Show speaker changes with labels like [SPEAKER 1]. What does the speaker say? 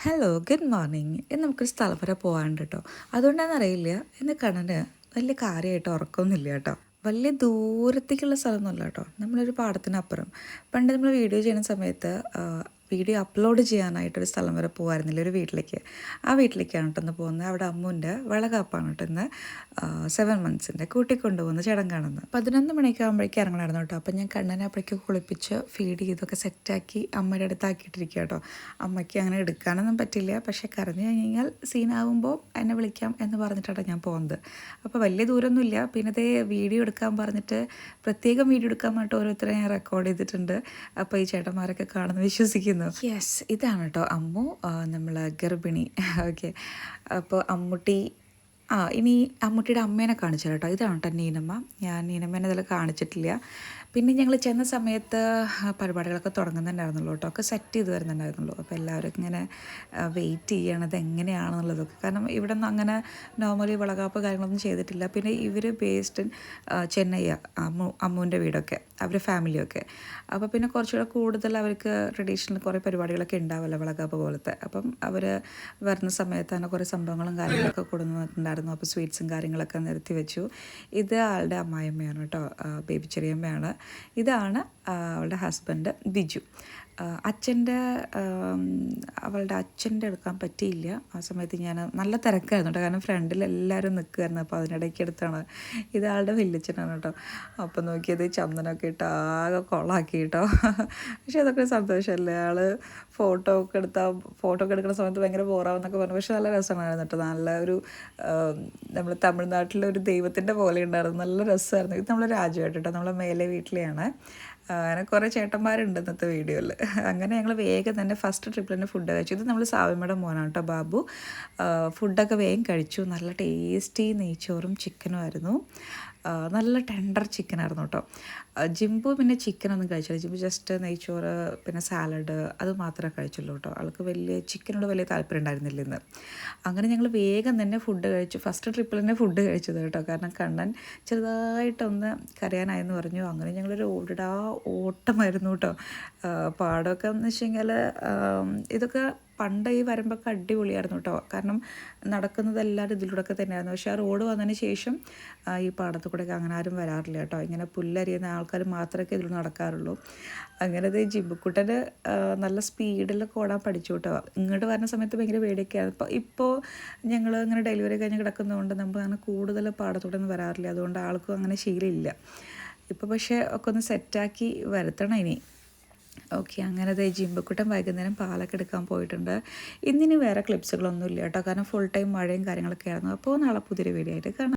[SPEAKER 1] Hello good morning. ഇന്ന് നമുക്കൊരു സ്ഥലം വരെ പോകാനുണ്ട് കേട്ടോ. അതുകൊണ്ടാണെന്നറിയില്ല, ഇന്ന് കണ്ണന് വലിയ കാര്യമായിട്ട് ഉറക്കമൊന്നുമില്ല കേട്ടോ. വലിയ ദൂരത്തേക്കുള്ള സ്ഥലമൊന്നുമല്ല കേട്ടോ, നമ്മളൊരു പാടത്തിനപ്പുറം. പണ്ട് നമ്മൾ വീഡിയോ ചെയ്യുന്ന സമയത്ത് വീഡിയോ അപ്ലോഡ് ചെയ്യാനായിട്ടൊരു സ്ഥലം വരെ പോകുമായിരുന്നില്ല, ഒരു വീട്ടിലേക്ക്. ആ വീട്ടിലേക്കാണ് കേട്ടോ ഇന്ന് പോകുന്നത്. അവിടെ അമ്മുൻ്റെ വളകാപ്പാണ് കേട്ടോ ഇന്ന്. 7 മന്ത്സിൻ്റെ കൂട്ടിക്കൊണ്ടുപോകുന്ന ചടങ്ങാണെന്ന്. 11 മണിയൊക്കെ ആകുമ്പോഴേക്കും ഇറങ്ങണമായിരുന്നു കേട്ടോ. അപ്പം ഞാൻ കണ്ണനെ അപ്പോഴേക്കും കുളിപ്പിച്ച് ഫീഡ് ചെയ്തൊക്കെ സെറ്റാക്കി അമ്മയുടെ അടുത്താക്കിയിട്ടിരിക്കുക കേട്ടോ. അമ്മയ്ക്ക് അങ്ങനെ എടുക്കാനൊന്നും പറ്റില്ല, പക്ഷേ കരഞ്ഞു കഴിഞ്ഞാൽ സീനാകുമ്പോൾ എന്നെ വിളിക്കാം എന്ന് പറഞ്ഞിട്ടാണ് ഞാൻ പോകുന്നത്. അപ്പോൾ വലിയ ദൂരമൊന്നുമില്ല. പിന്നെ അതേ വീഡിയോ എടുക്കാൻ പറഞ്ഞിട്ട് പ്രത്യേകം വീഡിയോ എടുക്കാൻ പറഞ്ഞിട്ട് ഓരോരുത്തരെ ഞാൻ റെക്കോർഡ് ചെയ്തിട്ടുണ്ട്. അപ്പോൾ ഈ ചേട്ടന്മാരൊക്കെ കാണുന്നു വിശ്വസിക്കുന്നു. യെസ്, ഇതാണ് കേട്ടോ അമ്മു, നമ്മൾ ഗർഭിണി. ഓക്കെ, അപ്പോൾ അമ്മുട്ടി ഇനി അമ്മൂട്ടിയുടെ അമ്മേനെ കാണിച്ചു കേട്ടോ. ഇതാണ് കേട്ടോ നീനമ്മ. ഞാൻ നീനമ്മേനെ ഇതിൽ കാണിച്ചിട്ടില്ല. പിന്നെ ഞങ്ങൾ ചെന്ന സമയത്ത് പരിപാടികളൊക്കെ തുടങ്ങുന്നുണ്ടായിരുന്നുള്ളൂ കേട്ടോ, ഒക്കെ സെറ്റ് ചെയ്ത് വരുന്നുണ്ടായിരുന്നുള്ളൂ. അപ്പോൾ എല്ലാവരും ഇങ്ങനെ വെയിറ്റ് ചെയ്യണത് എങ്ങനെയാണെന്നുള്ളതൊക്കെ. കാരണം ഇവിടെ നിന്ന് അങ്ങനെ നോർമലി വളകാപ്പ് കാര്യങ്ങളൊന്നും ചെയ്തിട്ടില്ല. പിന്നെ ഇവർ ബേസ്ഡ് ഇൻ ചെന്നൈ, അമ്മുവിൻ്റെ വീടൊക്കെ, അവരുടെ ഫാമിലിയൊക്കെ. അപ്പോൾ പിന്നെ കുറച്ചുകൂടെ കൂടുതൽ അവർക്ക് ട്രഡീഷണൽ കുറേ പരിപാടികളൊക്കെ ഉണ്ടാവുമല്ലോ വളകാപ്പ് പോലത്തെ. അപ്പം അവർ വരുന്ന സമയത്ത് തന്നെ കുറേ സംഭവങ്ങളും കാര്യങ്ങളൊക്കെ കൊടുക്കുന്നുണ്ടായിരുന്നു. അപ്പോൾ സ്വീറ്റ്സും കാര്യങ്ങളൊക്കെ നിരത്തി വെച്ചു. ഇത് ആളുടെ അമ്മായിയമ്മയാണ് കേട്ടോ, ബേബി ചെറിയമ്മയാണ്. ഇതാണ് അവളുടെ ഹസ്ബൻഡ് ബിജു. അവളുടെ അച്ഛൻ്റെ എടുക്കാൻ പറ്റിയില്ല. ആ സമയത്ത് ഞാൻ നല്ല തിരക്കായിരുന്നു കേട്ടോ, കാരണം ഫ്രണ്ടിൽ എല്ലാവരും നിൽക്കുമായിരുന്നു. അപ്പോൾ അതിനിടയ്ക്ക് എടുത്താണ്. ഇതാളുടെ വല്യച്ഛനാണ് കേട്ടോ. അപ്പോൾ നോക്കിയത് ചന്ദനമൊക്കെ ഇട്ട് ആകെ കൊളാക്കി കേട്ടോ. പക്ഷേ അതൊക്കെ സന്തോഷമല്ലേ. ഫോട്ടോ ഒക്കെ എടുക്കുന്ന സമയത്ത് ഭയങ്കര ബോറാവെന്നൊക്കെ പറഞ്ഞു. പക്ഷേ നല്ല രസമായിരുന്നു കേട്ടോ. നല്ല ഒരു നമ്മൾ തമിഴ്നാട്ടിലെ ഒരു ദൈവത്തിൻ്റെ പോലെ ഉണ്ടായിരുന്നു. നല്ല രസമായിരുന്നു. ഇത് നമ്മൾ രാജുവായിട്ട് കേട്ടോ, നമ്മളെ മേലെ വീട്ടിലെയാണ്. അങ്ങനെ കുറേ ചേട്ടന്മാരുണ്ട് ഇന്നത്തെ വീഡിയോയിൽ. അങ്ങനെ ഞങ്ങൾ വേഗം തന്നെ ഫസ്റ്റ് ട്രിപ്പിൽ തന്നെ ഫുഡ് കഴിച്ചു. ഇത് നമ്മൾ സാവിമ്മയുടെ മോനാണ് കേട്ടോ, ബാബു. ഫുഡൊക്കെ വേഗം കഴിച്ചു. നല്ല ടേസ്റ്റി നെയ്ച്ചോറും ചിക്കനും ആയിരുന്നു. നല്ല ടെൻഡർ ചിക്കനായിരുന്നു കേട്ടോ. ജിംബു പിന്നെ ചിക്കനൊന്നും കഴിച്ചില്ല. ജിംബു ജസ്റ്റ് നെയ്ച്ചോറ് പിന്നെ സാലഡ് അത് മാത്രമേ കഴിച്ചുള്ളൂ കേട്ടോ. ആൾക്ക് ചിക്കനോട് വലിയ താല്പര്യം ഉണ്ടായിരുന്നില്ല ഇന്ന്. അങ്ങനെ ഞങ്ങൾ വേഗം തന്നെ ഫുഡ് കഴിച്ചു. ഫസ്റ്റ് ട്രിപ്പിൽ തന്നെ ഫുഡ് കഴിച്ചത് കേട്ടോ, കാരണം കണ്ണൻ ചെറുതായിട്ടൊന്ന് കരയാനായെന്ന് പറഞ്ഞു. അങ്ങനെ ഞങ്ങളൊരു ഓട്ടമായിരുന്നു കേട്ടോ. പാടമൊക്കെ എന്ന് വെച്ച് കഴിഞ്ഞാൽ ഇതൊക്കെ പണ്ട് ഈ വരുമ്പോഴൊക്കെ അടിപൊളിയായിരുന്നു കേട്ടോ, കാരണം നടക്കുന്നതെല്ലാവരും ഇതിലൂടെയൊക്കെ തന്നെയായിരുന്നു. പക്ഷേ ആ റോഡ് വന്നതിന് ശേഷം ഈ പാടത്തു കൂടെയൊക്കെ അങ്ങനെ ആരും വരാറില്ല കേട്ടോ. ഇങ്ങനെ പുല്ലരിയുന്ന ആൾക്കാർ മാത്രമേ ഇതിൽ നടക്കാറുള്ളൂ. അങ്ങനെ ഇത് ജിബുക്കുട്ടന് നല്ല സ്പീഡിലൊക്കെ ഓടാൻ പഠിച്ചു കേട്ടോ. ഇങ്ങോട്ട് വരുന്ന സമയത്ത് ഭയങ്കര പേടിയൊക്കെയാണ്. ഇപ്പോൾ ഞങ്ങൾ ഇങ്ങനെ ഡെലിവറി കഴിഞ്ഞ് കിടക്കുന്നതുകൊണ്ട് നമ്മൾ അങ്ങനെ കൂടുതൽ പാടത്തൂടെ ഒന്നും വരാറില്ല. അതുകൊണ്ട് ആൾക്കും അങ്ങനെ ശീലമില്ല. ഇപ്പോൾ പക്ഷേ ഒക്കെ ഒന്ന് സെറ്റാക്കി വരുത്തണം ഇനി. ഓക്കെ, അങ്ങനെ ജിംബക്കുട്ടൻ വൈകുന്നേരം പാലൊക്കെ എടുക്കാൻ പോയിട്ടുണ്ട്. ഇന്നിനി വേറെ ക്ലിപ്സുകളൊന്നും ഇല്ല കേട്ടോ, കാരണം ഫുൾ ടൈം മഴയും കാര്യങ്ങളൊക്കെ ആയിരുന്നു. അപ്പോൾ നാളെ പുതിയൊരു വീഡിയോ ആയിട്ട് കാണാം.